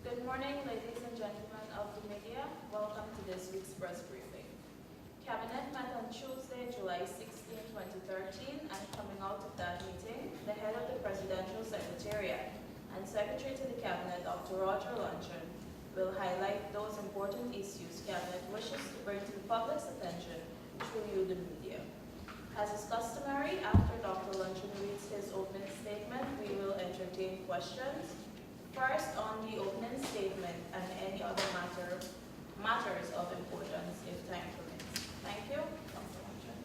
Good morning, ladies and gentlemen of the media. Welcome to this week's press briefing. Cabinet met on Tuesday, July 16, 2013, and coming out of that meeting, the head of the Presidential Secretariat and Secretary to the Cabinet, Dr. Roger Luncheon, will highlight those important issues Cabinet wishes to bring to the public's attention through you, the media. As is customary, after Dr. Luncheon reads his opening statement, we will entertain questions. First, on the opening statement and any other matters of importance, if time permits. Thank you, Dr. Luncheon.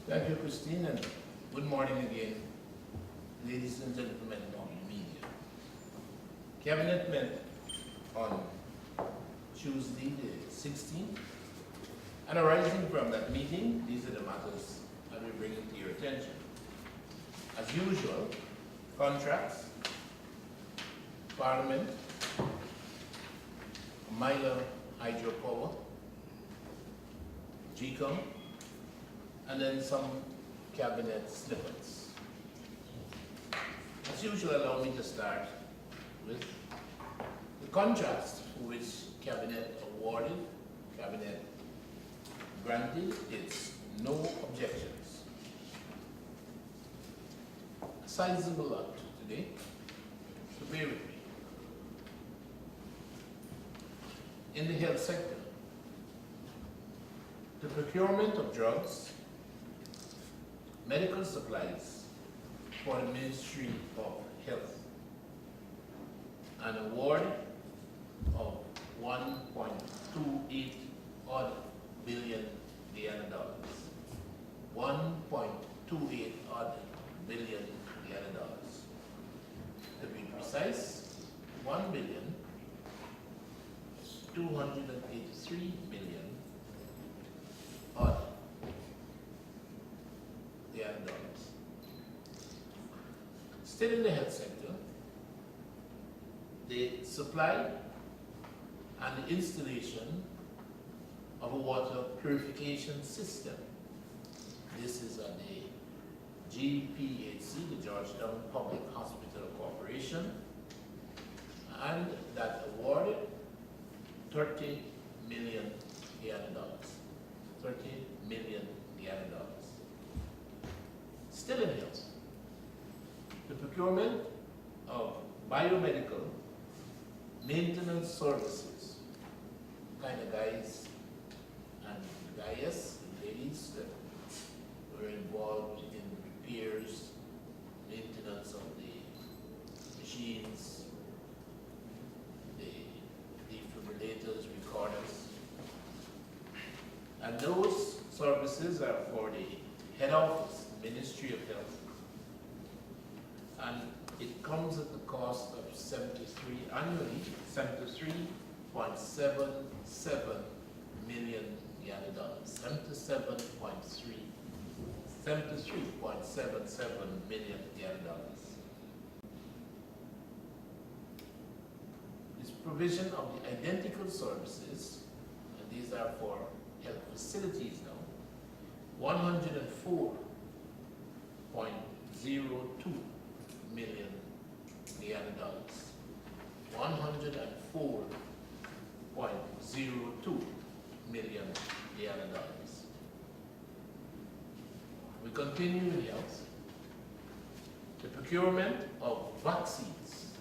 Thank you, Christine, and good morning again, ladies and gentlemen of the media. Cabinet met on Tuesday, the 16th, and arising from that meeting, these are the matters that we bring to your attention. As usual, contracts, Parliament, minor hydropower, GCOM, and then some cabinet snippets. As usual, allow me to start with the contracts for which Cabinet awarded, Cabinet granted its no objections. A sizable lot today, so bear with me. In the health sector, the procurement of drugs, medical supplies for the Ministry of Health, an award of $1.28 billion. 1.28 billion. To be precise, 1,283 million dollars. Still in the health sector, the supply and the installation of a water purification system. This is at the GPHC, the Georgetown Public Hospital Corporation, and that awarded $30 million. $30 million. Still in health, the procurement of biomedical maintenance services, kind of guys and guys, ladies that were involved in repairs, maintenance of the machines, the defibrillators, recorders. And those services are for the head office, Ministry of Health. And it comes at the cost of annually, $73.77 million. $73.77 million. This provision of the identical services, and these are for health facilities now, $104.02 million. $104.02 million. We continue in health. The procurement of vaccines,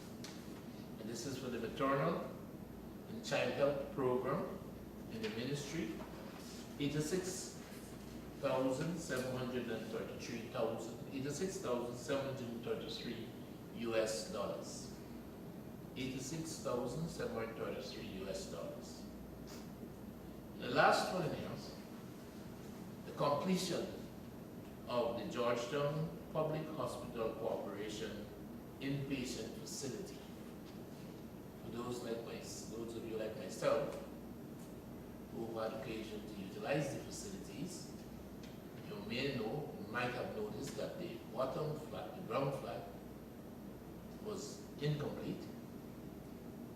and this is for the maternal and child health program in the ministry, $86,733 US dollars. $86,733 US dollars. The last one in health, the completion of the Georgetown Public Hospital Corporation inpatient facility. For those of you like myself who have had occasion to utilize the facilities, you might have noticed that the bottom flat, the ground flat, was incomplete.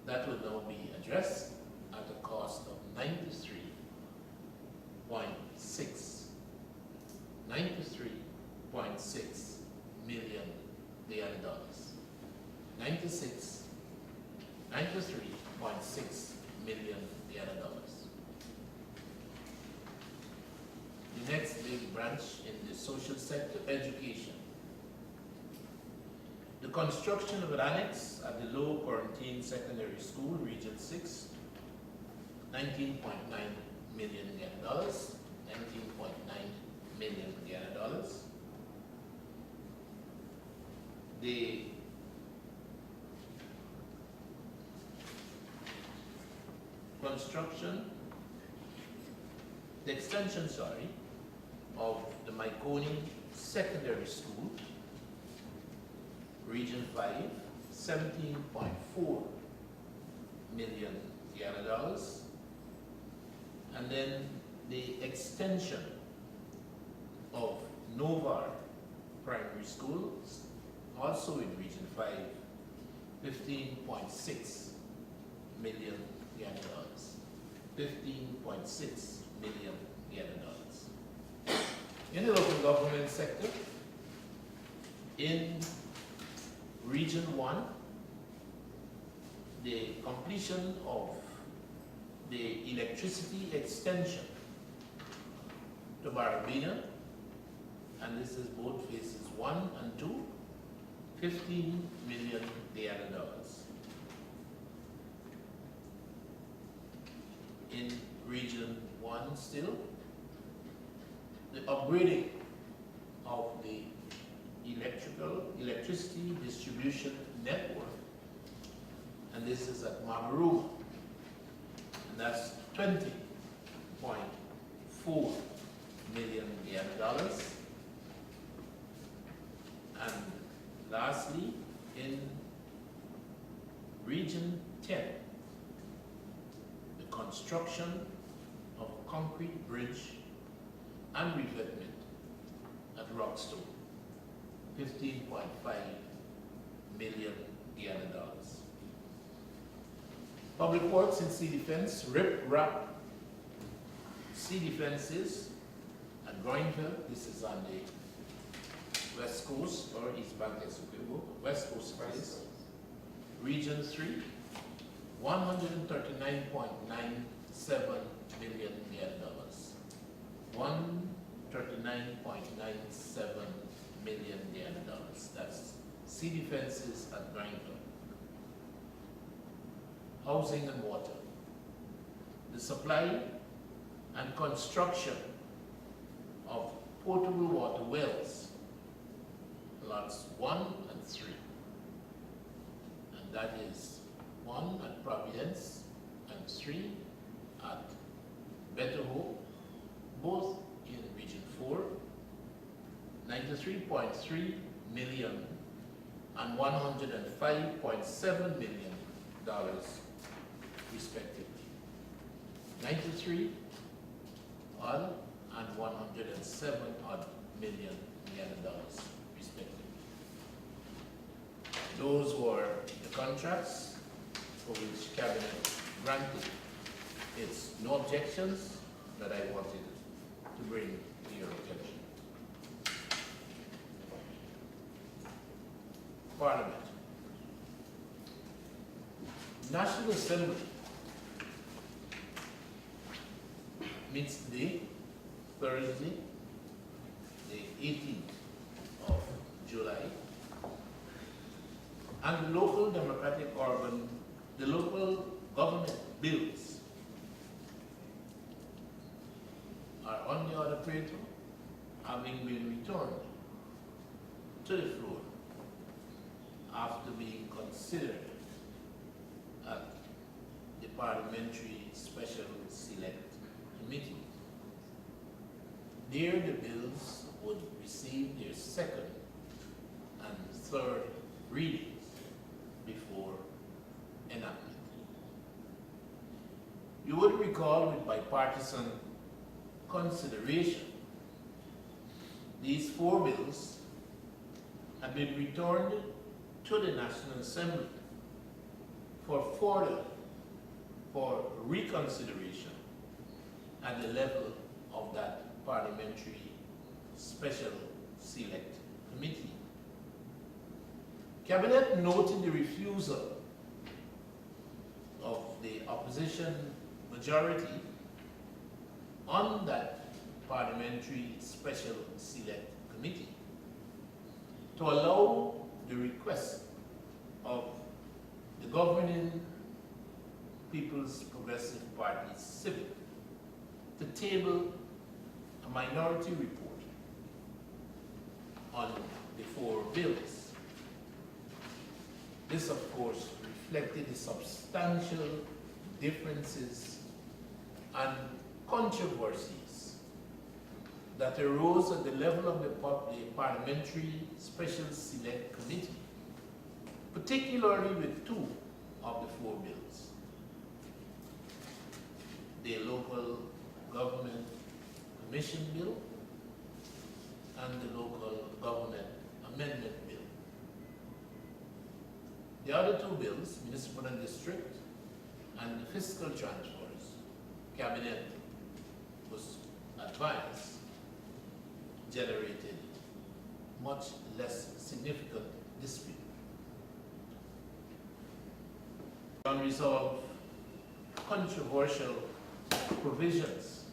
That will now be addressed at a cost of $93.6 million. 93.6 million Guyana dollars. The next big branch in the social sector, education. The construction of an annex at the low quarantine secondary school, Region 6, 19.9 million Guyana dollars, 19.9 million Guyana dollars. The extension, of the Maikoni Secondary School, Region 5, 17.4 million Guyana dollars. And then the extension of Novar Primary School, also in Region 5, 15.6 million Guyana dollars. 15.6 million Guyana dollars. In the local government sector, in Region 1, the completion of the electricity extension to Barabina, and this is both phases 1 and 2, 15 million Guyana dollars. In Region 1 still, the upgrading of the electricity distribution network, and this is at Mamaruma, and that's 20.4 million Guyana dollars. And lastly, in Region 10, the construction of a concrete bridge and revetment at Rockstone, 15.5 million Guyana dollars. Public Works and Sea Defense, rip-rap sea defenses at Groinville. This is on the West Coast, or East Bank Essequibo, West Coast place. Region 3, 139.97 million Guyana dollars. 139.97 million Guyana dollars. That's sea defenses at Groinville. Housing and water. The supply and construction of potable water wells, lots 1 and 3. And that is 1 at Providence and 3 at Better Hope, both in Region 4, 93.3 million and $105.7 million respectively. 93 odd and 107 odd million Guyana dollars respectively. Those were the contracts for which Cabinet granted its no objections that I wanted to bring to your attention. Parliament. National Assembly meets today, Thursday, the 18th of July, and the local government bills are on the order plate, having been returned to the floor after being considered at the Parliamentary Special Select Committee. There, the bills would receive their second and third readings before enactment. You would recall, with bipartisan consideration, these 4 bills had been returned to the National Assembly for reconsideration at the level of that Parliamentary Special Select Committee. Cabinet noted the refusal of the opposition majority on that parliamentary special select committee to allow the request of the governing People's Progressive Party Civic to table a minority report on the 4 bills. This, of course, reflected the substantial differences and controversies that arose at the level of the Parliamentary Special Select Committee, particularly with 2 of the 4 bills: the Local Government Commission Bill and the Local Government Amendment Bill. The other 2 bills, Municipal and District and the Fiscal Transfers, Cabinet was advised, generated much less significant dispute. Unresolved controversial provisions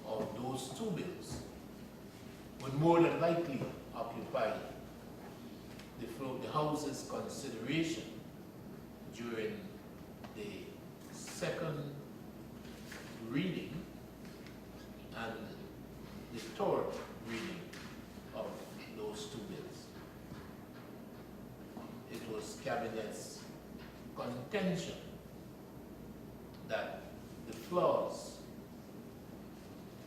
of those 2 bills would more than likely occupy the House's consideration during the second reading and the third reading of those 2 bills. It was Cabinet's contention that the flaws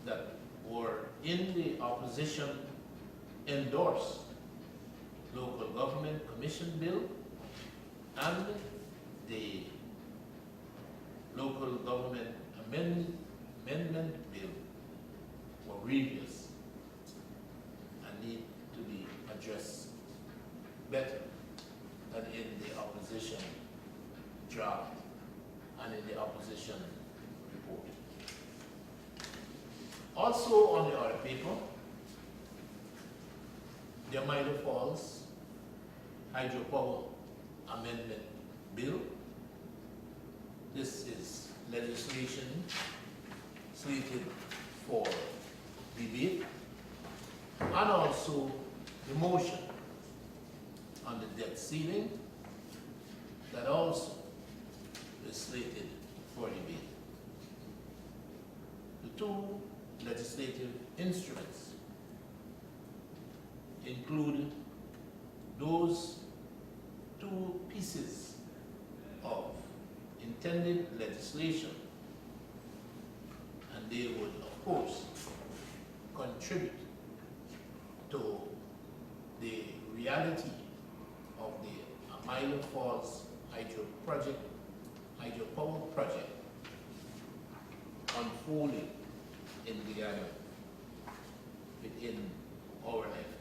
that were in the opposition endorsed Local Government Commission Bill and the Local Government Amendment Bill were grievous and need to be addressed better than in the opposition draft and in the opposition report. Also on the other paper, the Minor Falls Hydropower Amendment Bill. This is legislation slated for debate, and also the motion on the debt ceiling that also is slated for debate. The 2 legislative instruments include those 2 pieces of intended legislation, and they would, of course, contribute to the reality of the Amila Falls hydropower project unfolding in the island within our lifetime.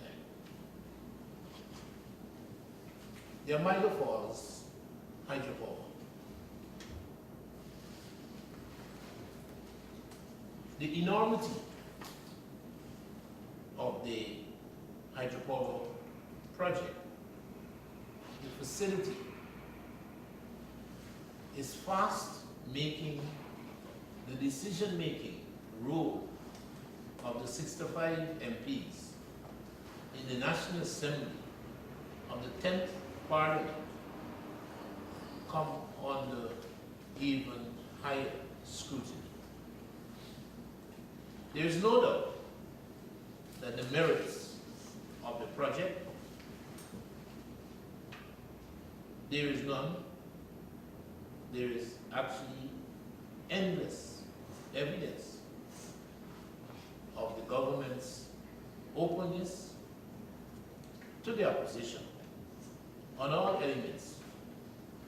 The Amila Falls hydropower. The enormity of the hydropower project, the facility, is fast making the decision-making role of the 65 MPs in the National Assembly of the 10th Parliament come under even higher scrutiny. There is no doubt that the merits of the project, there is none. There is actually endless evidence of the government's openness to the opposition on all elements,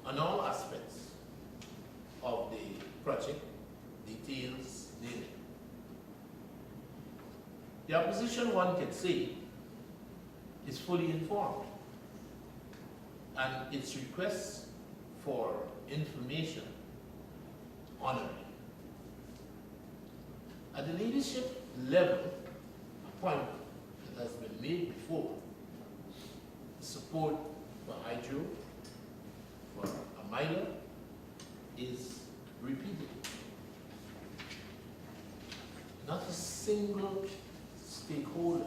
on all aspects of the project, details needed. The opposition, one can say, is fully informed, and its requests for information honored. At the leadership level, a point that has been made before, support for hydro for a miner is repeated. Not a single stakeholder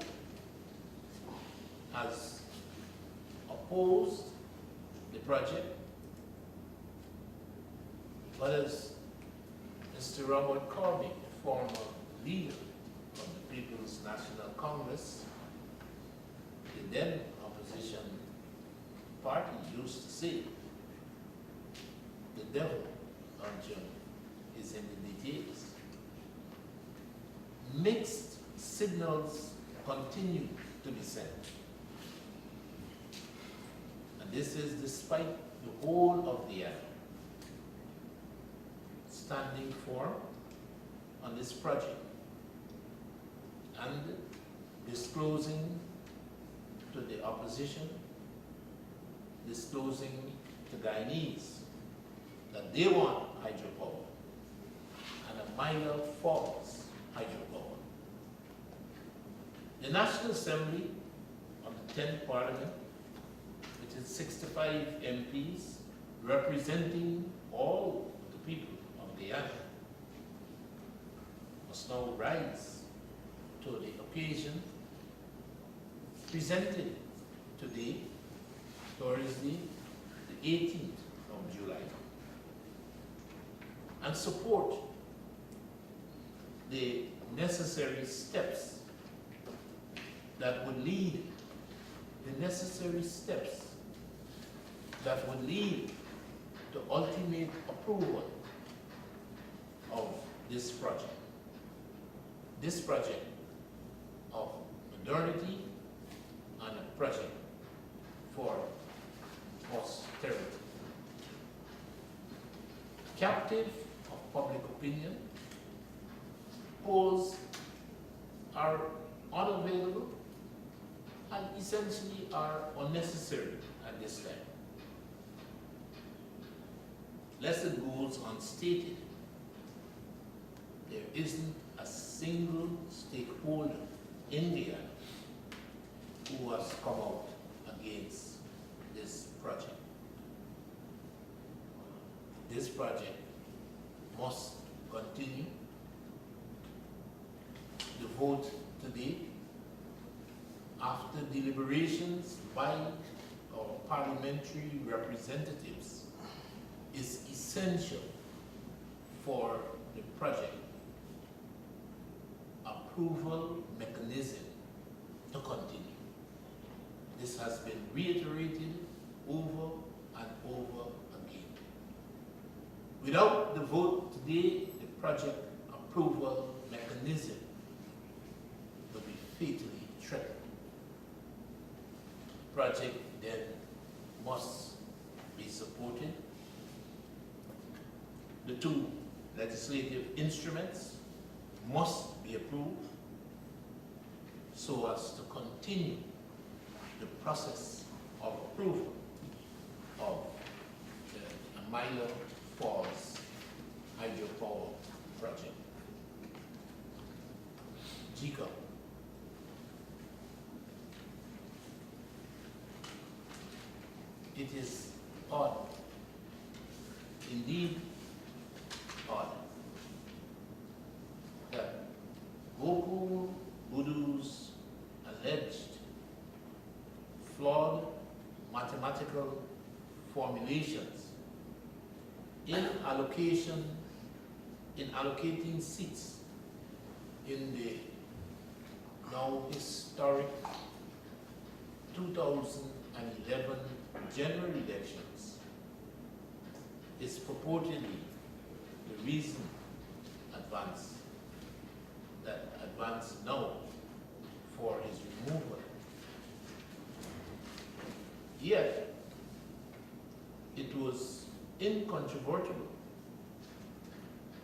has opposed the project, but as Mr. Robert Corby, former leader of the People's National Congress, the then opposition party, used to say, the devil, John, is in the details. Mixed signals continue to be sent. And this is despite the whole of the act standing firm on this project and disclosing to the opposition, disclosing to Guyanese that they want hydropower and a minor falls hydropower. The National Assembly of the 10th Parliament, which is 65 MPs representing all the people of Guyana, must now rise to the occasion presented today, Thursday, the 18th of July, and support the necessary steps that would lead, to ultimate approval of this project. This project of modernity and a project for posterity. Captive of public opinion, polls are unavailable and essentially are unnecessary at this time. Lest it goes unstated, there isn't a single stakeholder in Guyana who has come out against this project. This project must continue. The vote today, after deliberations by our parliamentary representatives, is essential for the project approval mechanism to continue. This has been reiterated over and over again. Without the vote today, the project approval mechanism will be fatally threatened. The project then must be supported. The two legislative instruments must be approved so as to continue the process of approval of the Amila Falls hydropower project. GCO. It is odd, indeed odd, that Gokul Budu's alleged flawed mathematical formulations in allocating seats in the now historic 2011 general elections is purportedly the reason advanced now for his removal. Yet, it was incontrovertible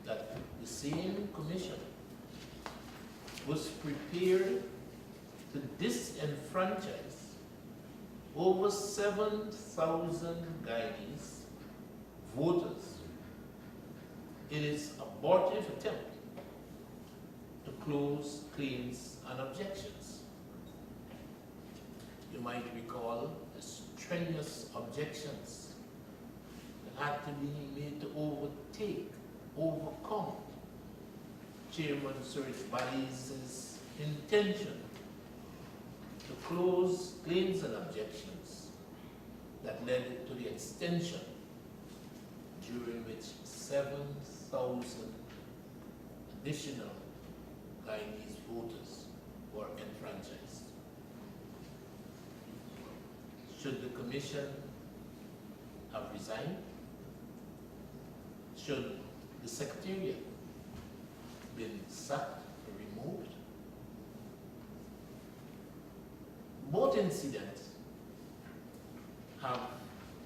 that the same commission was prepared to disenfranchise over 7,000 Guyanese voters in its abortive attempt to close claims and objections. The you might recall, the strenuous objections that had to be made to overcome Chairman Surrey Bally's intention to close claims and objections that led to the extension during which 7,000 additional Guyanese voters were enfranchised. Should the commission have resigned? Should the secretariat been sacked or removed? Both incidents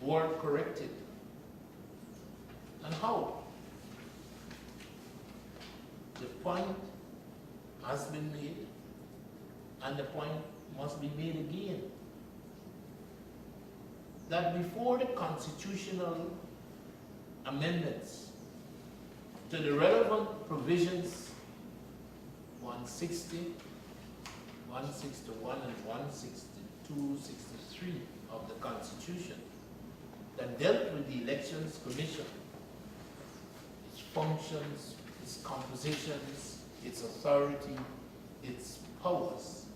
were corrected. And how? The point has been made, and the point must be made again, that before the constitutional amendments to the relevant provisions 160, 161, and 162, 63 of the Constitution that dealt with the Elections Commission, its functions, its compositions, its authority, its powers.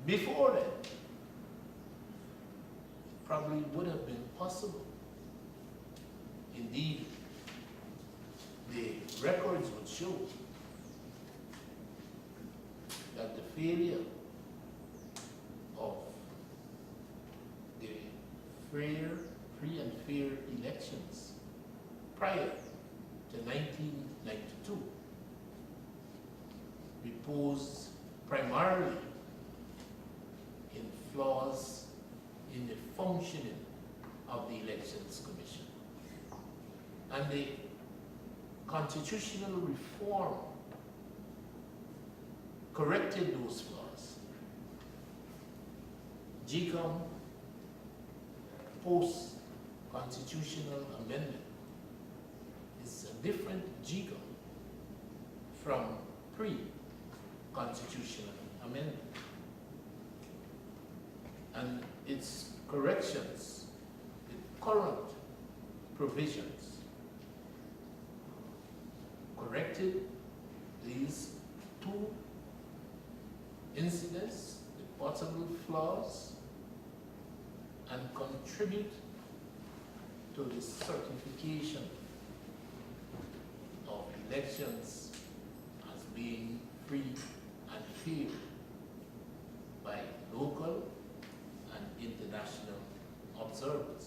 Before then, it probably would have been possible. Indeed, the records would show that the failure of the free and fair elections prior to 1992 reposed primarily in flaws in the functioning of the Elections Commission. And the constitutional reform corrected those flaws. GCOM post-constitutional amendment is a different GCOM from pre-constitutional amendment. And its corrections, the current provisions, corrected these two incidents, the possible flaws, and contribute to the certification of elections as being free and fair by local and international observers.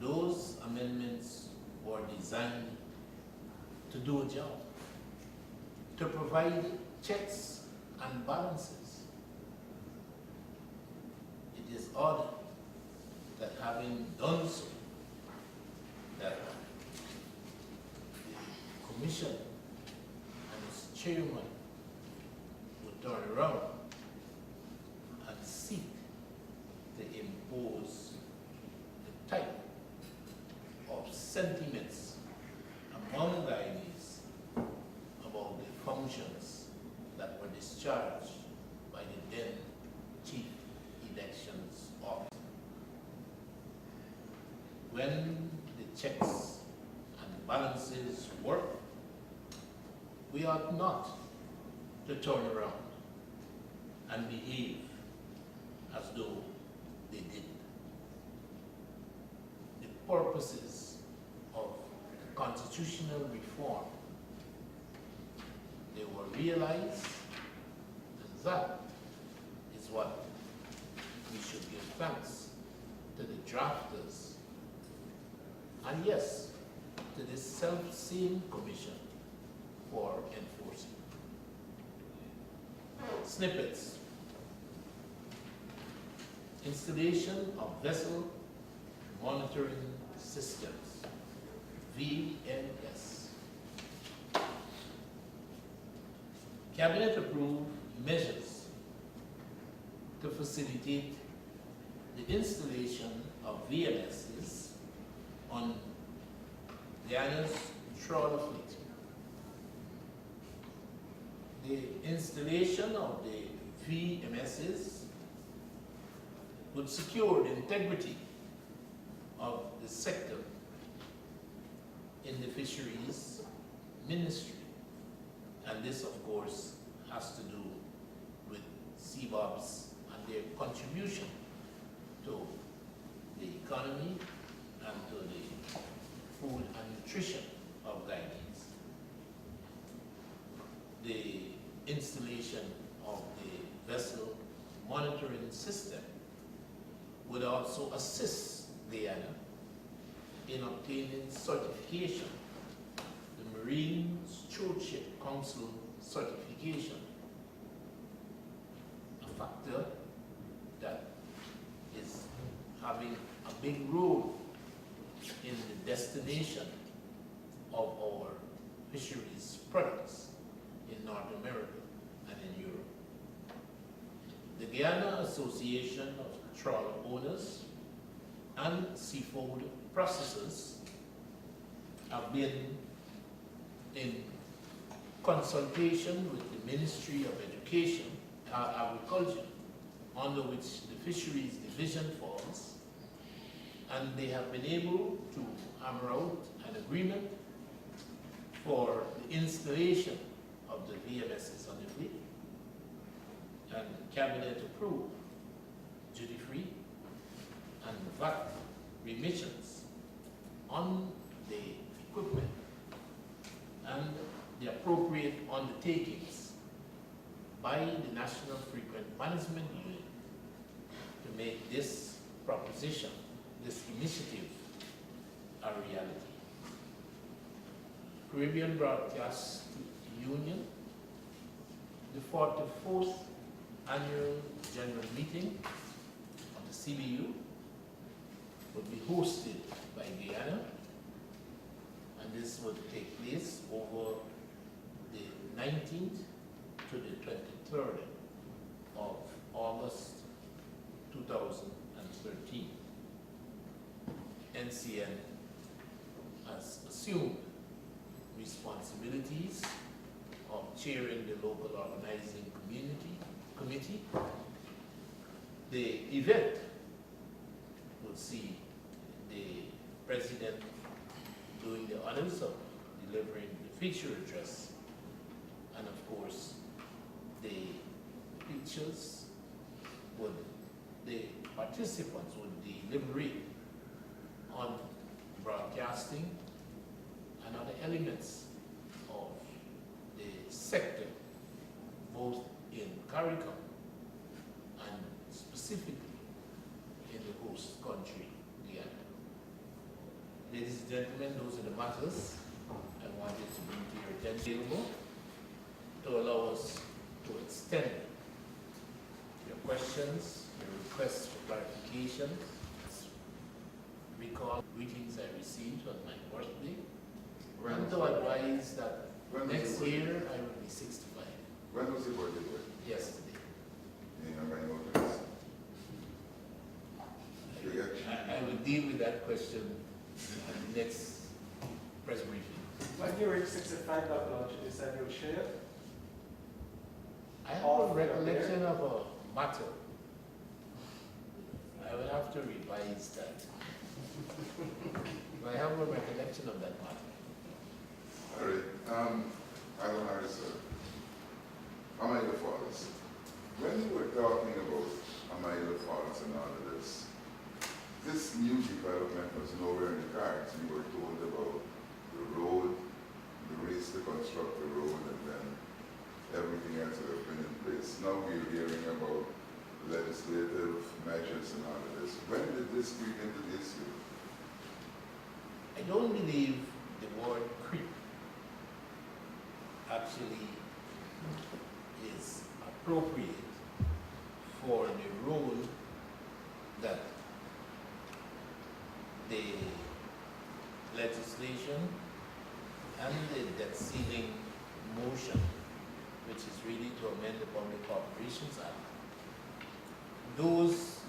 Those amendments were designed to do a job, to provide checks and balances. It is odd that having done so, that the commission and its chairman would turn around and seek to impose the type of sentiments among Guyanese about the functions that were discharged by the then Chief Elections Officer. When the checks and balances work, we ought not to turn around and behave as though they did. The purposes of the constitutional reform, they were realized, and that is what we should give thanks to the drafters, and yes, to this self-same commission for enforcing. Snippets. Installation of vessel monitoring systems, VMS. Cabinet approved measures to facilitate the installation of VMSs on Guyana's trawler fleet. The installation of the VMSs would secure the integrity of the sector in the fisheries ministry. And this, of course, has to do with CBOBs and their contribution to the economy and to the food and nutrition of Guyanese. The installation of the vessel monitoring system would also assist Guyana in obtaining certification, the Marine Stewardship Council certification, a factor that is having a big role in the destination of our fisheries products in North America and in Europe. The Guyana Association of Trawler Owners and Seafood Processors have been in consultation with the Ministry of Education, Agriculture, under which the Fisheries Division falls, and they have been able to hammer out an agreement for the installation of the VMSs on the fleet, and Cabinet approved duty-free and VAT remissions on the equipment and the appropriate undertakings by the National Frequent Management Unit to make this proposition, this initiative, a reality. Caribbean Broadcast Union, the 44th Annual General Meeting of the CBU would be hosted by Guyana, and this would take place over the 19th to the 23rd of August 2013. NCN has assumed responsibilities of chairing the local organizing committee. The event will see the president doing the honors of delivering the feature address, and of course the participants would deliberate on broadcasting and other elements of the sector, both in CARICOM and specifically in the host country, Guyana. Ladies and gentlemen, those are the matters I wanted to bring to your attention to allow us to extend your questions, your requests for clarification. Recall greetings I received on my birthday, and to advise that next year I will be 65. When was your birthday? Yesterday. You have any more questions? I will deal with that question at the next press briefing. When you reach 65, Dr. Lodge, you said you'll share? I have a recollection of a matter. I will have to revise that. But I have a recollection of that matter. All right. Alan Harris, Amida Falls. When you were talking about Amida Falls and all of this new development was nowhere in the cards. You were told about the road, the race to construct the road, and then everything else that have been in place. Now we're hearing about legislative measures and all of this. When did this creep into the issue? I don't believe the word creep actually is appropriate for the role that the legislation and the debt ceiling motion, which is really to amend the Public Corporations Act, those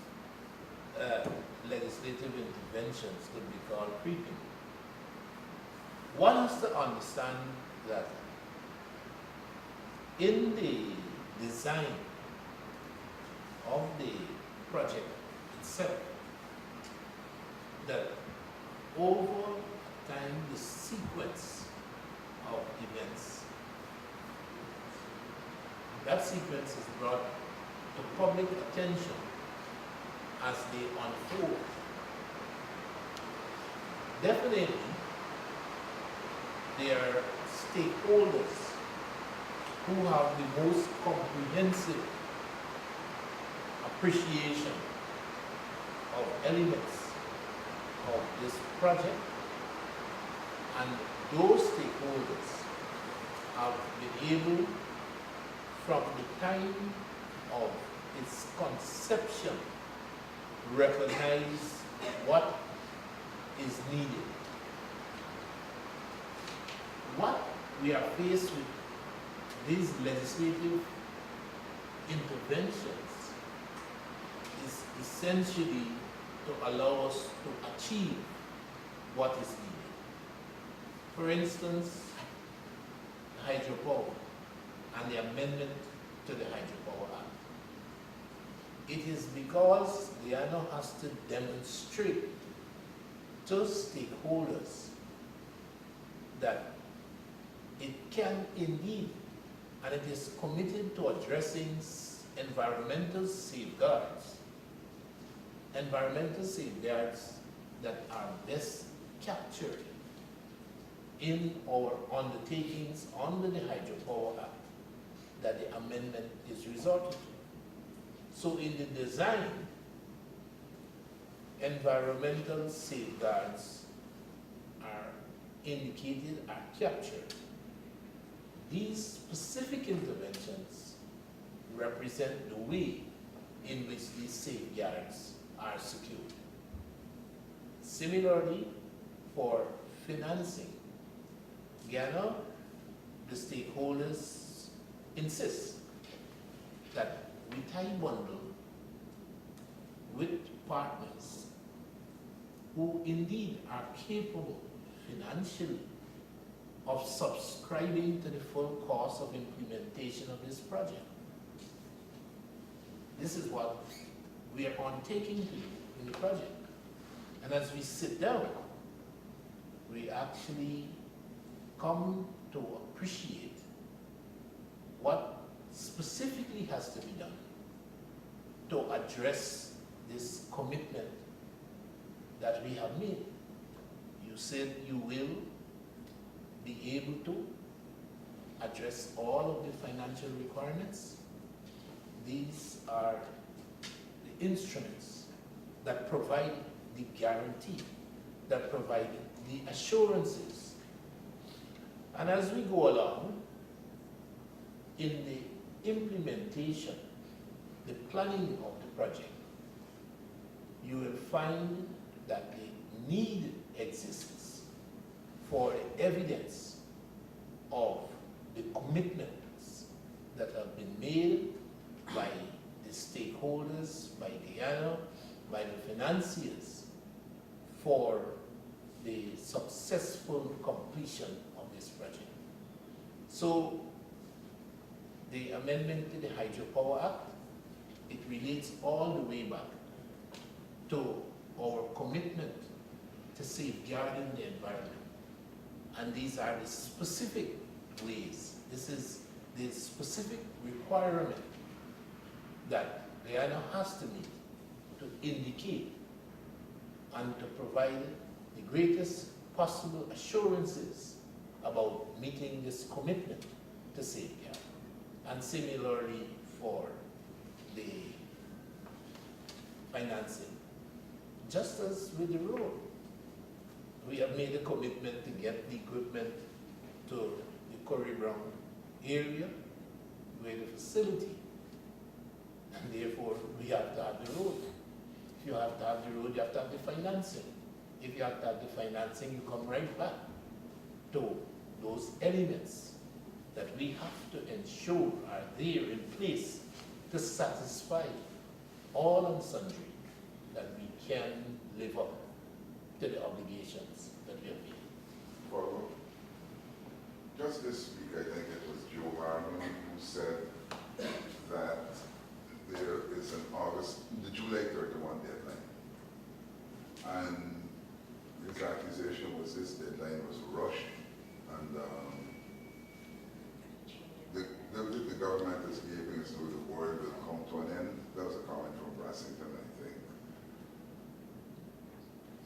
legislative interventions could be called creeping. One has to understand that in the design of the project itself, that over time the sequence of events, that sequence is brought to public attention as they unfold. Definitely, there are stakeholders who have the most comprehensive appreciation of elements of this project, and those stakeholders have been able, from the time of its conception, recognize what is needed. What we are faced with these legislative interventions is essentially to allow us to achieve what is needed. For instance, hydropower and the amendment to the Hydropower Act. It is because Guyana has to demonstrate to stakeholders that it can indeed, and it is committed to addressing environmental safeguards that are best captured in our undertakings under the Hydropower Act that the amendment is resorted to. So in the design, environmental safeguards are indicated, are captured. These specific interventions represent the way in which these safeguards are secured. Similarly, for financing, Guyana, the stakeholders insist that we tie bundle with partners who indeed are capable financially of subscribing to the full cost of implementation of this project. This is what we are undertaking to do in the project. And as we sit down, we actually come to appreciate what specifically has to be done to address this commitment that we have made. You said you will be able to address all of the financial requirements. These are the instruments that provide the guarantee, that provide the assurances. And as we go along in the implementation, the planning of the project, you will find that the need exists for evidence of the commitments that have been made by the stakeholders, by Guyana, by the financiers for the successful completion of this project. So the amendment to the Hydropower Act, it relates all the way back to our commitment to safeguarding the environment. And these are the specific ways, this is the specific requirement that Guyana has to meet to indicate and to provide the greatest possible assurances about meeting this commitment to safeguard. And similarly for the financing. Just as with the road, we have made a commitment to get the equipment to the Corey Brown area with the facility. And therefore, we have to have the road. If you have to have the road, you have to have the financing. If you have to have the financing, you come right back to those elements that we have to ensure are there in place to satisfy all and sundry that we can live up to the obligations that we have made. Follow. just this week, I think it was Joe Harmon who said that there is an the July 31 deadline. And his accusation was this deadline was rushed, and the government is behaving as though the world will come to an end. That was a comment from Brassington, I think.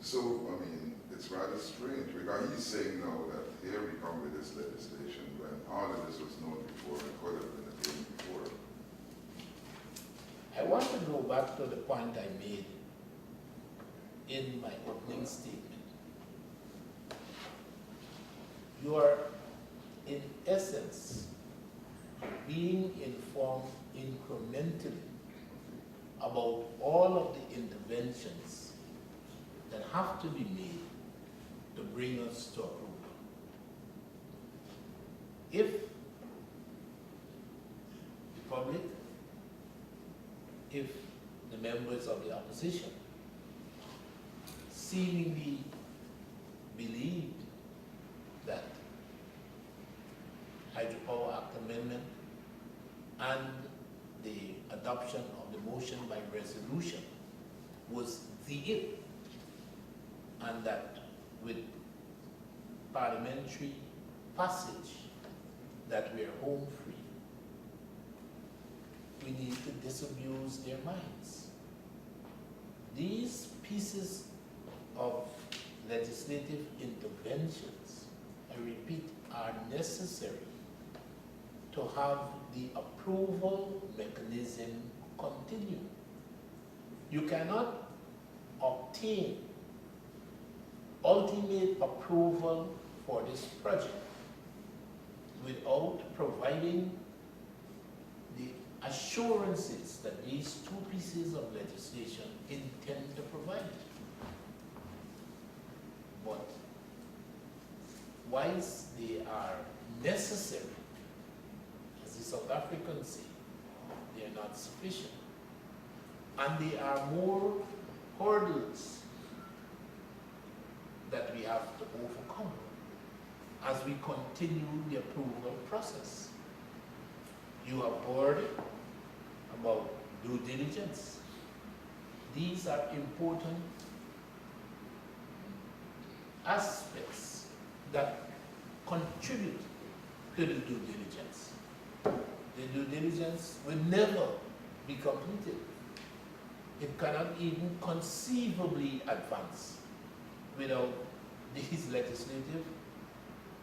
So, I mean, it's rather strange, because he's saying now that here we come with this legislation when all of this was known before and could have been attained before. I want to go back to the point I made in my opening statement. You are, in essence, being informed incrementally about all of the interventions that have to be made to bring us to approval. If the public, if the members of the opposition seemingly believed that Hydropower Act Amendment and the adoption of the motion by resolution was the it, and that with parliamentary passage that we are home free, we need to disabuse their minds. These pieces of legislative interventions, I repeat, are necessary to have the approval mechanism continue. You cannot obtain ultimate approval for this project without providing the assurances that these two pieces of legislation intend to provide. But whilst they are necessary, as the South Africans say, they are not sufficient. And there are more hurdles that we have to overcome as we continue the approval process. You have heard about due diligence. These are important aspects that contribute to the due diligence. The due diligence will never be completed. It cannot even conceivably advance without these legislative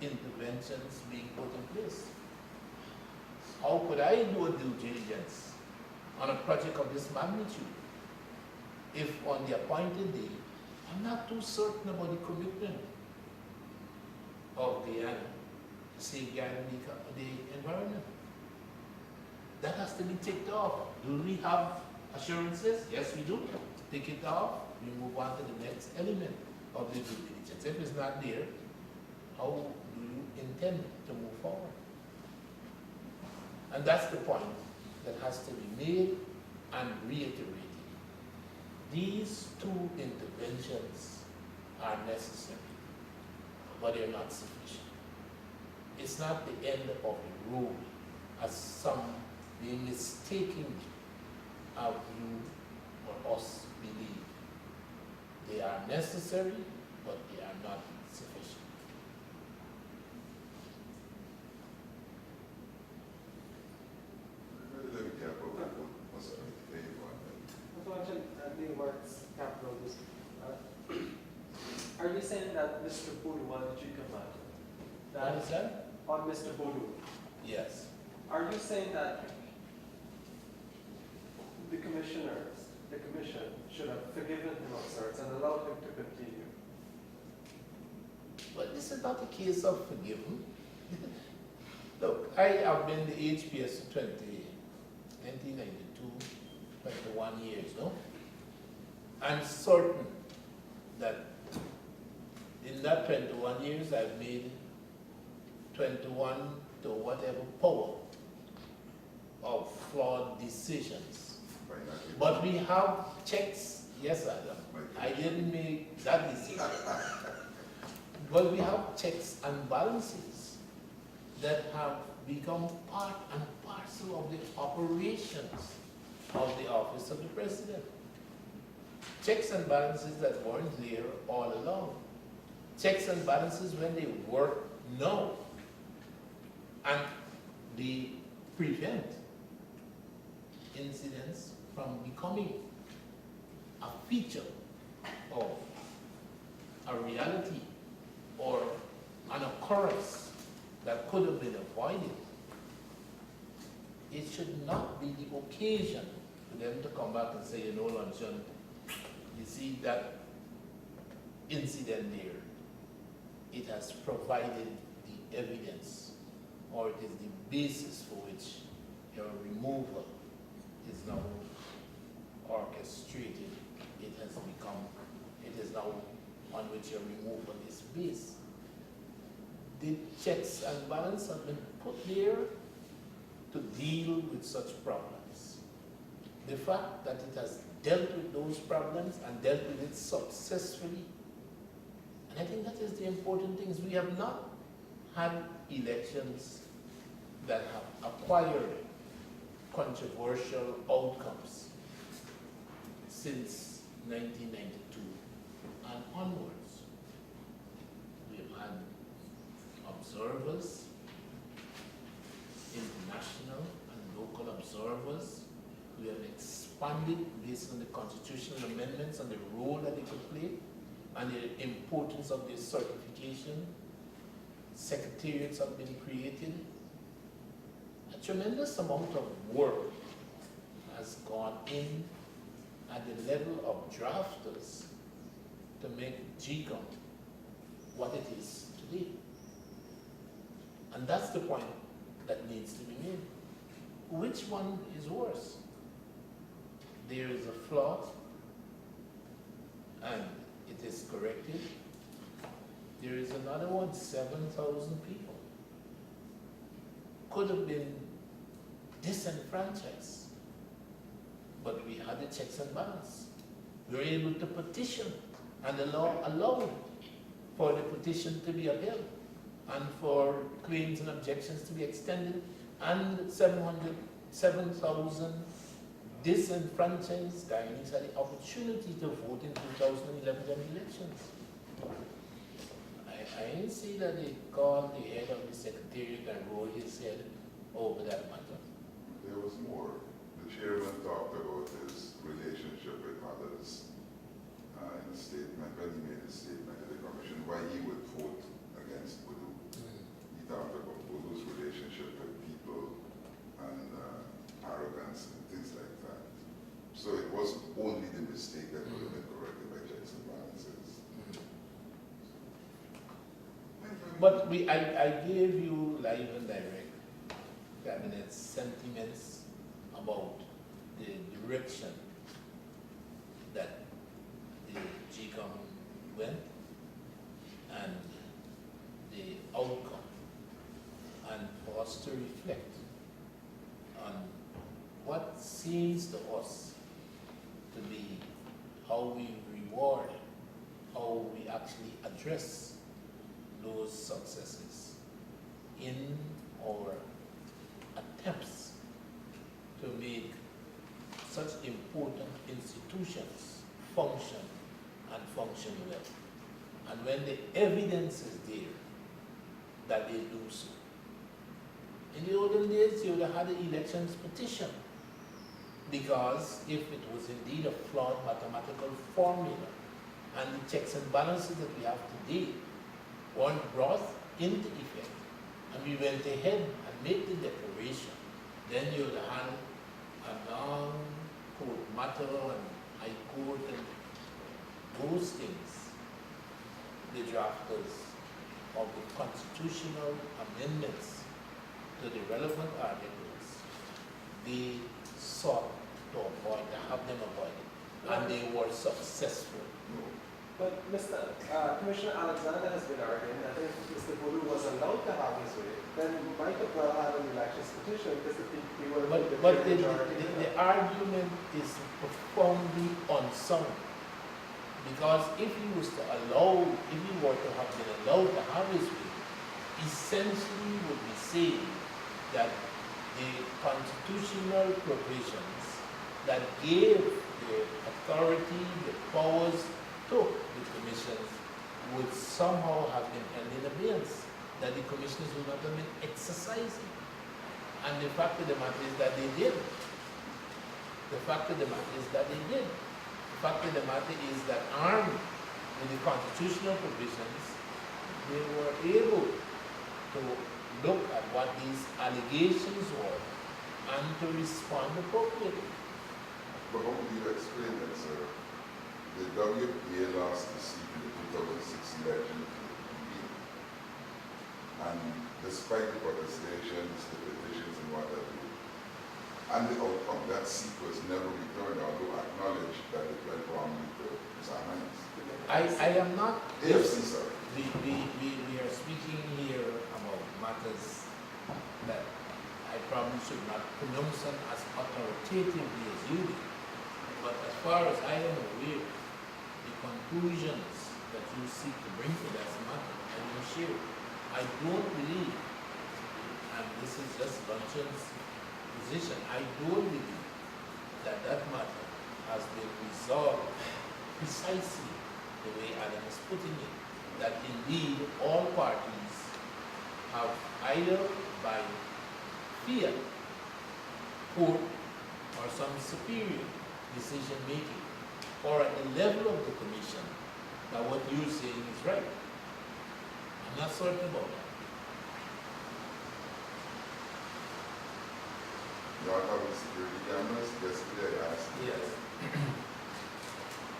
interventions being put in place. How could I do a due diligence on a project of this magnitude if on the appointed day I'm not too certain about the commitment of Guyana to safeguarding the environment? That has to be ticked off. Do we have assurances? Yes, we do. Tick it off, we move on to the next element of the due diligence. If it's not there, how do you intend to move forward? And that's the point that has to be made and reiterated. These two interventions are necessary, but they're not sufficient. It's not the end of the road, as some may mistakenly have you or us believe. They are necessary, but they are not sufficient. Let me get over that one. What's the name on Capital. Are you saying that Mr. Bodu wanted you to come out? What is that? On Mr. Bodu. Yes. Are you saying that the commission should have forgiven him of sorts and allowed him to continue? But this is not a case of forgiving. Look, I have been the HPS 1992, 21 years, no? I'm certain that in that 21 years I've made 21 to whatever power of flawed decisions. But we have checks. Yes, Adam. I didn't make that decision. But we have checks and balances that have become part and parcel of the operations of the office of the president. Checks and balances that weren't there all along. Checks and balances when they work now. And they prevent incidents from becoming a feature of a reality or an occurrence that could have been avoided. It should not be the occasion for them to come back and say, you know, Luncheon, you see that incident there, it has provided the evidence, or it is the basis for which your removal is now orchestrated. It is now on which your removal is based. The checks and balances have been put there to deal with such problems. The fact that it has dealt with those problems and dealt with it successfully, and I think that is the important thing, is we have not had elections that have acquired controversial outcomes since 1992 and onwards. We have had observers, international and local observers, who have expanded based on the constitutional amendments and the role that they could play and the importance of this certification. Secretariats have been created. A tremendous amount of work has gone in at the level of drafters to make GCOM what it is today. And that's the point that needs to be made. Which one is worse? There is a flaw and it is corrected. There is another one, 7,000 people could have been disenfranchised, but we had the checks and balances. We were able to petition, and the law allowed for the petition to be upheld and for claims and objections to be extended, and 7,000 disenfranchised Guyanese had the opportunity to vote in 2011 general elections. I didn't see that they called the head of the secretariat and rolled his head over that matter. There was more. The chairman talked about his relationship with others in a statement, when he made a statement to the commission, why he would vote against Voodoo. He talked about Voodoo's relationship with people and arrogance and things like that. So it wasn't only the mistake that would have been corrected by checks and balances. But I gave you live and direct cabinet sentiments about the direction that the GCOM went and the outcome, and for us to reflect on what seems to us to be how we reward, how we actually address those successes in our attempts to make such important institutions function and function well. And when the evidence is there that they do so. In the olden days, you would have had the elections petition, because if it was indeed a flawed mathematical formula and the checks and balances that we have today weren't brought into effect, and we went ahead and made the declaration, then you would have had a long court matter and high court and those things. The drafters of the constitutional amendments to the relevant articles, they sought to avoid, to have them avoided, and they were successful. But Commissioner Alexander has been arguing that if Mr. Voodoo was allowed to have his way, then we might have well had an elections petition because the people would have But the argument is profoundly unsound. Because if he was to allow, if he were to have been allowed to have his way, essentially would be saying that the constitutional provisions that gave the authority, the powers to the commissions would somehow have been held in abeyance, that the commissioners would not have been exercising. And the fact of the matter is that they did. The fact of the matter is that they did. The fact of the matter is that armed with the constitutional provisions, they were able to look at what these allegations were and to respond appropriately. But how do you explain it, sir? The WPA lost the seat in the 2006 election to the PDP. And despite the protestations, the petitions and what have you, and the outcome, that seat was never returned, although acknowledged that it went wrongly to His Highness. I am not. AFC, sir. We are speaking here about matters that I probably should not pronounce them as authoritatively as you do. But as far as I am aware, the conclusions that you seek to bring to that matter, I will share. I don't believe, and this is just Lunchan's position, I don't believe that that matter has been resolved precisely the way Adam is putting it. That indeed all parties have either by fear, court, or some superior decision making, or at the level of the commission, that what you're saying is right. I'm not certain about that. You all have the security cameras? Yesterday I asked. Yes.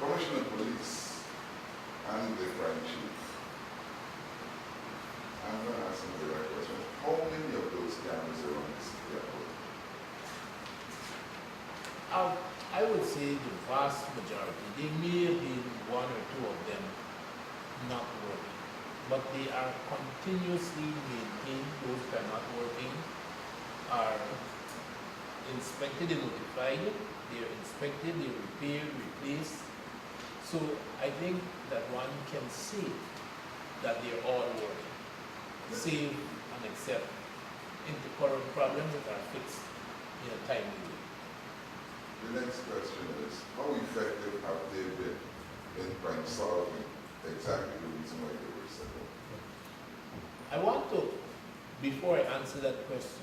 Commissioner of Police and the crime chief. I'm going to ask him the right question. How many of those cameras are on the city airport? I would say the vast majority. There may have been one or two of them not working, but they are continuously maintained. Those that are not working are inspected and notified. They are inspected, they are repaired, replaced. So I think that one can say that they are all working, save and except intercurrent problems that are fixed in a timely way. The next question is, how effective have they been in crime solving exactly the reason why they were set up? I want to, before I answer that question,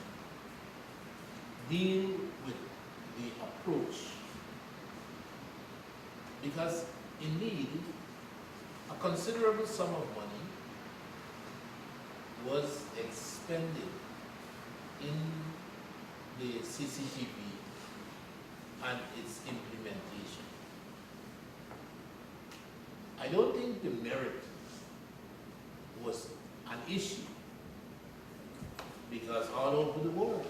deal with the approach. Because indeed, a considerable sum of money was expended in the CCTV and its implementation. I don't think the merit was an issue, because all over the world,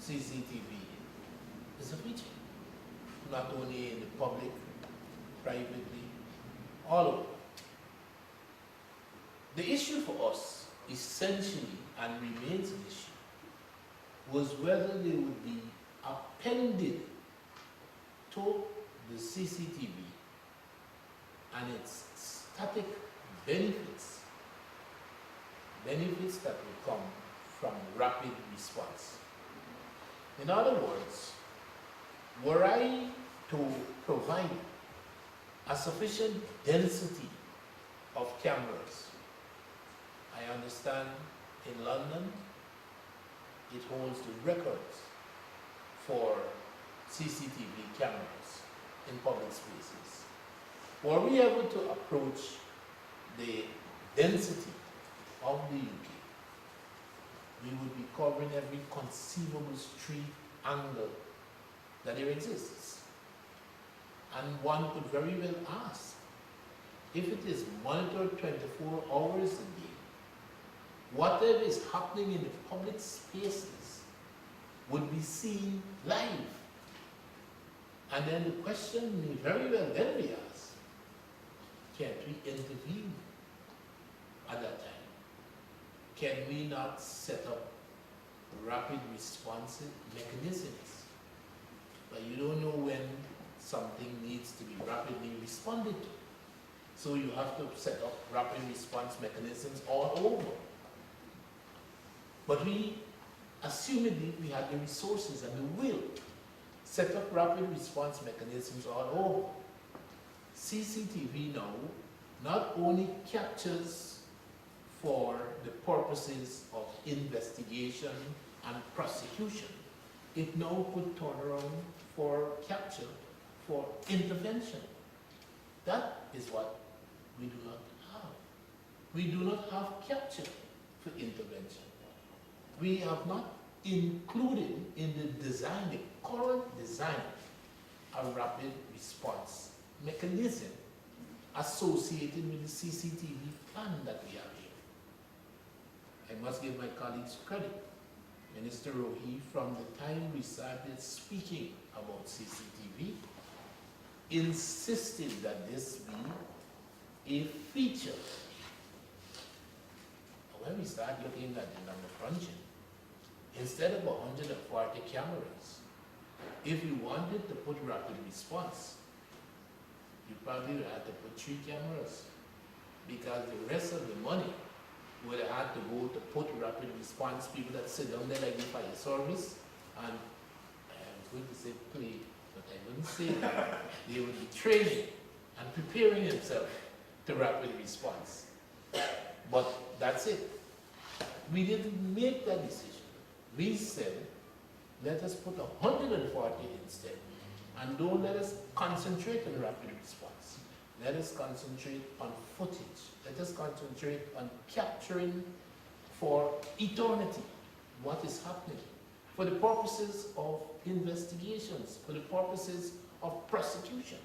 CCTV is a feature, not only in the public, privately, all over. The issue for us, essentially, and remains an issue, was whether they would be appended to the CCTV and its static benefits that will come from rapid response. In other words, were I to provide a sufficient density of cameras, I understand in London it holds the records for CCTV cameras in public spaces. Were we able to approach the density of the UK, we would be covering every conceivable street angle that there exists. And one could very well ask, if it is monitored 24 hours a day, whatever is happening in the public spaces would be seen live. And then the question may very well then be asked, can't we intervene at that time? Can we not set up rapid responsive mechanisms? But you don't know when something needs to be rapidly responded to. So you have to set up rapid response mechanisms all over. But we, assumedly, we have the resources and the will, set up rapid response mechanisms all over. CCTV now not only captures for the purposes of investigation and prosecution, it now could turn around for capture, for intervention. That is what we do not have. We do not have capture for intervention. We have not included in the design, the current design, a rapid response mechanism associated with the CCTV plan that we have here. I must give my colleagues credit. Minister Rohi, from the time we started speaking about CCTV, insisted that this be a feature. When we start looking at the number crunching, instead of 140 cameras, if you wanted to put rapid response, you probably would have to put 3 cameras, because the rest of the money would have had to go to put rapid response people that sit down there like the fire service, and I'm going to say play, but I wouldn't say that. They would be training and preparing themselves to rapid response. But that's it. We didn't make that decision. We said, let us put 140 instead, and don't let us concentrate on rapid response. Let us concentrate on footage. Let us concentrate on capturing for eternity what is happening, for the purposes of investigations, for the purposes of prosecution.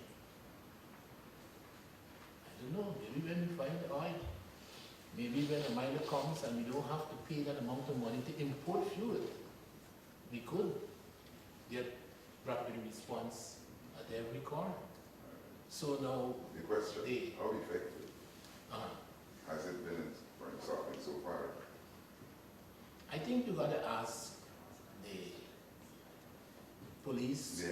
I don't know, maybe when we find the oil, maybe when the miner comes and we don't have to pay that amount of money to import fuel, we could get rapid response at every corner. So now, The question, how effective has it been for something so far? I think you gotta ask the police.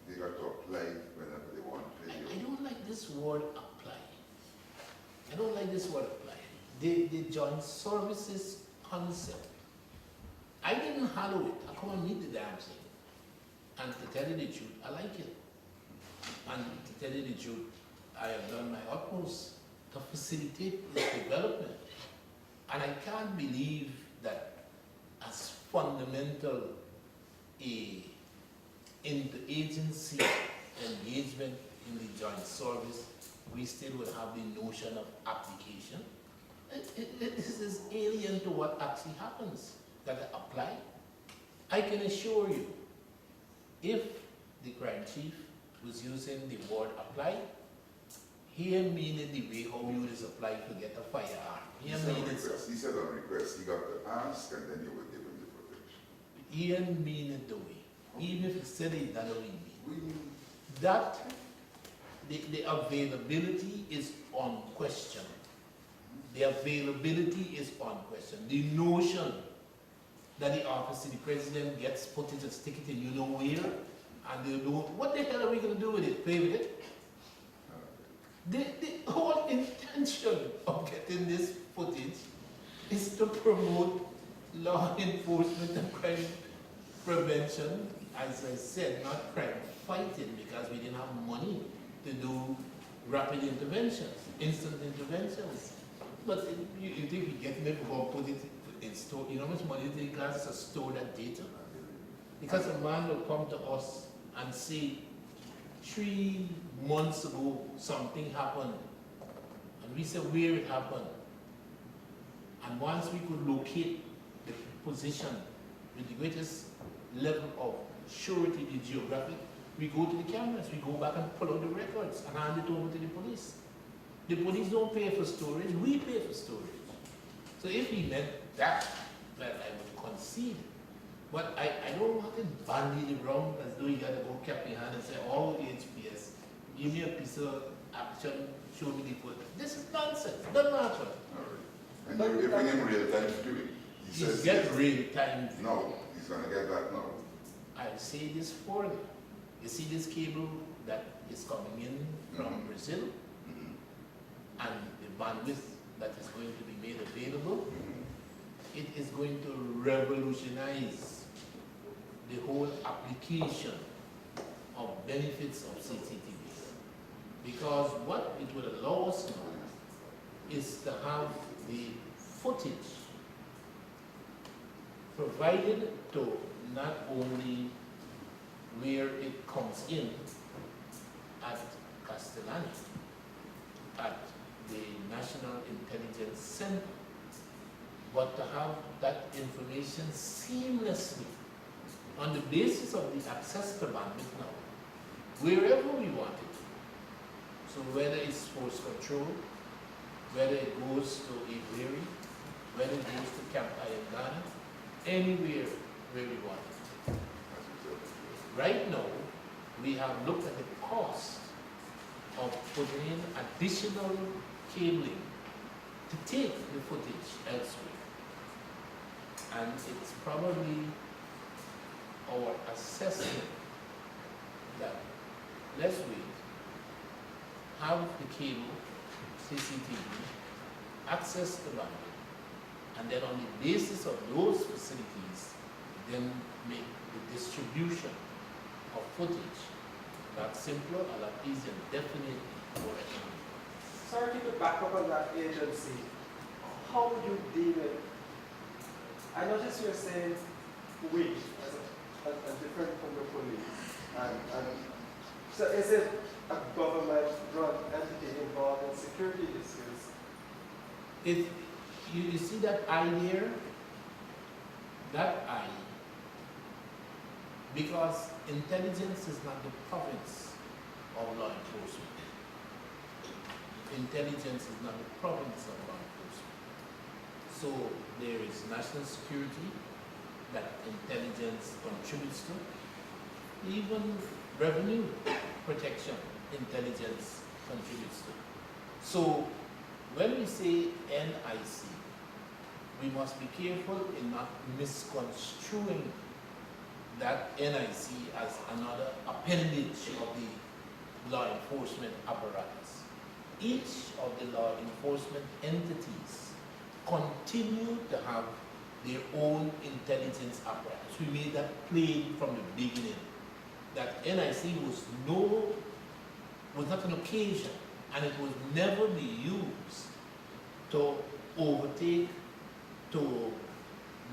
They got to apply whenever they want to. I don't like this word apply. I don't like this word apply. The joint services concept. I didn't hollow it. I come and meet the damn thing. And to tell you the truth, I like it. And to tell you the truth, I have done my utmost to facilitate its development. And I can't believe that as fundamental a interagency engagement in the joint service, we still will have the notion of application. This is alien to what actually happens. That apply. I can assure you, if the crime chief was using the word apply, he meaning the way how you would apply to get a firearm. He said on request, he got to ask and then you would give him the protection. He mean it the way. Even if he said it that way, that the availability is unquestioned. The availability is unquestioned. The notion that the office of the president gets put it and stick it in you know where, and they don't, what the hell are we going to do with it? Play with it? The whole intention of getting this footage is to promote law enforcement and crime prevention, as I said, not crime fighting, because we didn't have money to do rapid interventions, instant interventions. But you think we get them to go put it in store? You know how much money it costs to store that data? Because a man will come to us and say, 3 months ago something happened, and we say where it happened. And once we could locate the position with the greatest level of surety, the geographic, we go to the cameras, we go back and pull out the records and hand it over to the police. The police don't pay for storage, we pay for storage. So if he meant that, well, I would concede. But I don't want to bandy it around as though you got to go cap in hand and say, oh, HPS, give me a piece of action, show me the foot. This is nonsense, doesn't matter. All right. And you're giving him real time to do it. He says get real time. No, he's going to get that now. I'll say this for you. You see this cable that is coming in from Brazil? and the bandwidth that is going to be made available, it is going to revolutionize the whole application of benefits of CCTV. Because what it would allow us now is to have the footage provided to not only where it comes in at Castellani, at the National Intelligence Center, but to have that information seamlessly on the basis of the access to bandwidth now, wherever we want it. So whether it's force control, whether it goes to Iveri, whether it goes to Camp Ayangana, anywhere where we want it. Right now, we have looked at the cost of putting in additional cabling to take the footage elsewhere. And it's probably our assessment that let's wait, have the cable, CCTV, access to bandwidth, and then on the basis of those facilities, then make the distribution of footage a lot simpler, a lot easier, definitely more economical. Sorry, if you could back up on that agency. How would you deal with? I noticed you're saying we as different from the police. And so is it a government-run entity involved in security issues? You see that eye there? That eye, because intelligence is not the province of law enforcement. Intelligence is not the province of law enforcement. So there is national security that intelligence contributes to, even revenue protection intelligence contributes to. So when we say NIC, we must be careful in not misconstruing that NIC as another appendage of the law enforcement apparatus. Each of the law enforcement entities continue to have their own intelligence apparatus. We made that plain from the beginning, that NIC was not an occasion, and it would never be used to overtake, to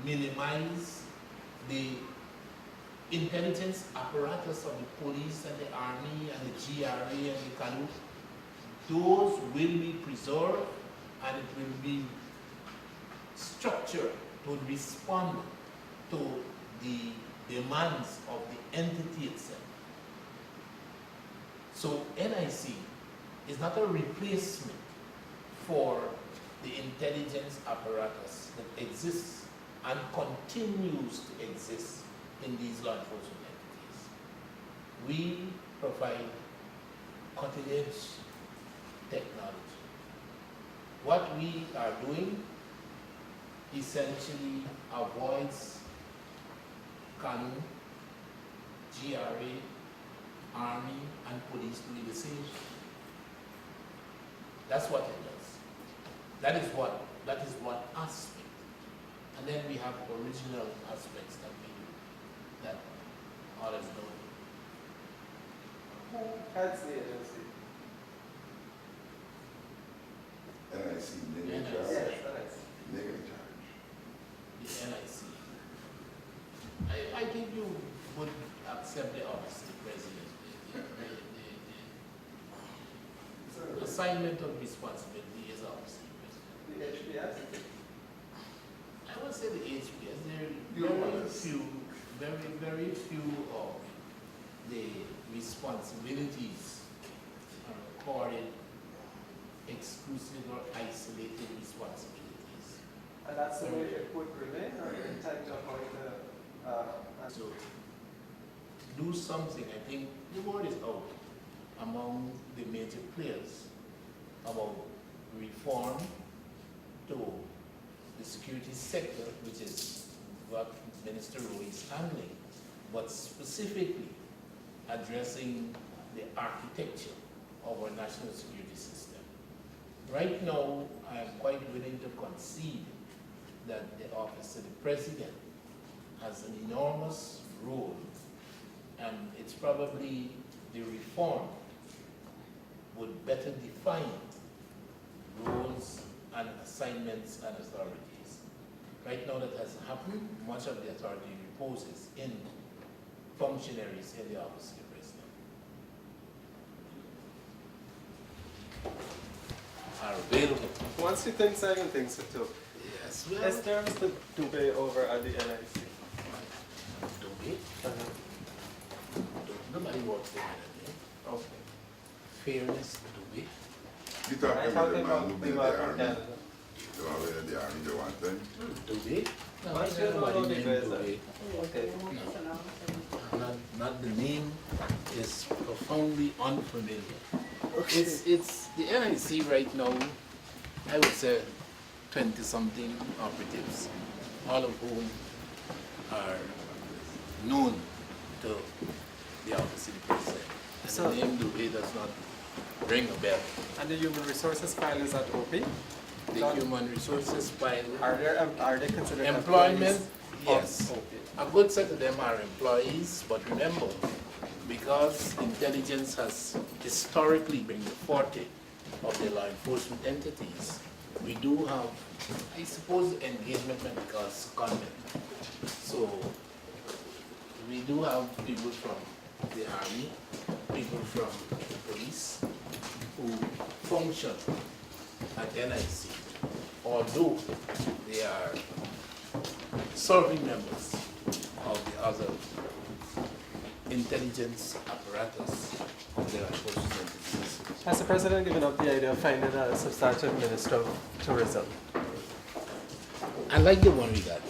minimize the intelligence apparatus of the police and the army and the GRA and the CANU. Those will be preserved, and it will be structured to respond to the demands of the entity itself. So NIC is not a replacement for the intelligence apparatus that exists and continues to exist in these law enforcement entities. We provide cutting-edge technology. What we are doing essentially avoids CANU, GRA, Army, and police doing the same. That's what it does. That is one aspect. And then we have original aspects that we do, that others don't. Who heads the agency? NIC, nigga in NIC. charge. Yes, NIC. Nigga in charge. The NIC. I think you would accept the office of the president. The assignment of responsibility is office of the president. The HPS? I would say the HPS, You're there are honest. very few of the responsibilities are accorded exclusive or isolated responsibilities. And that's the way it would remain, or you intend to appoint So do something. I think the word is out among the major players about reform to the security sector, which is what Minister Roy is handling, but specifically addressing the architecture of our national security system. Right now, I am quite willing to concede that the office of the president has an enormous role, and it's probably the reform would better define roles and assignments and authorities. Right now that has happened, much of the authority reposes in functionaries in the office of the president. Are available. Once you think certain things to do, Yes, is there Mr. Dubé over at the NIC? Dubé. Nobody works there. Okay. Fairness, Dubé. You I talking about thought the they man who were been in from the army? Canada. The one who been in the army the one time? Dubé? No, Why I should don't know nobody the name know that? Dubé. Okay. Not the name is profoundly unfamiliar. It's the NIC right now, I would say 20-something operatives, all of whom are known to the office of the president. And So- the name Dubé does not ring a bell. And the human resources file is at OP? The Not- human resources file, Are they considered employment, employees yes. of OP? A good set of them are employees, but remember, because intelligence has historically been the forte of the law enforcement entities, we do have, I suppose, engagement because content. So we do have people from the army, people from the police who function at NIC, although they are serving members of the other intelligence apparatus of the law enforcement entities. Has the president given up the idea of finding a substantive minister of tourism? I like the one we got.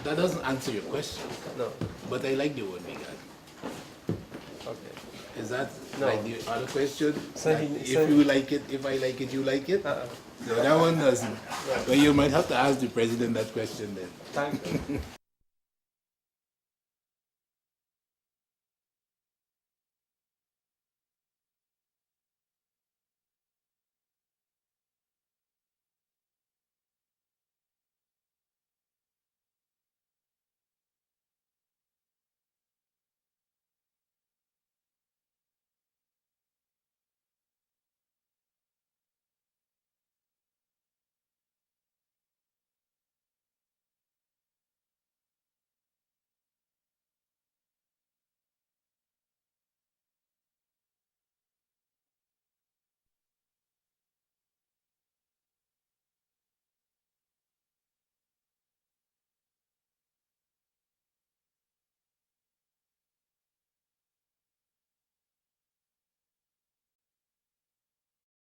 That doesn't answer your question, No. but I like the one we got. Okay. Is that No. like the other question? So Like, he- if so- you like it, if I like it, you like it? Uh-uh. No, that one doesn't. But you might have to ask the president that question then. Thank you.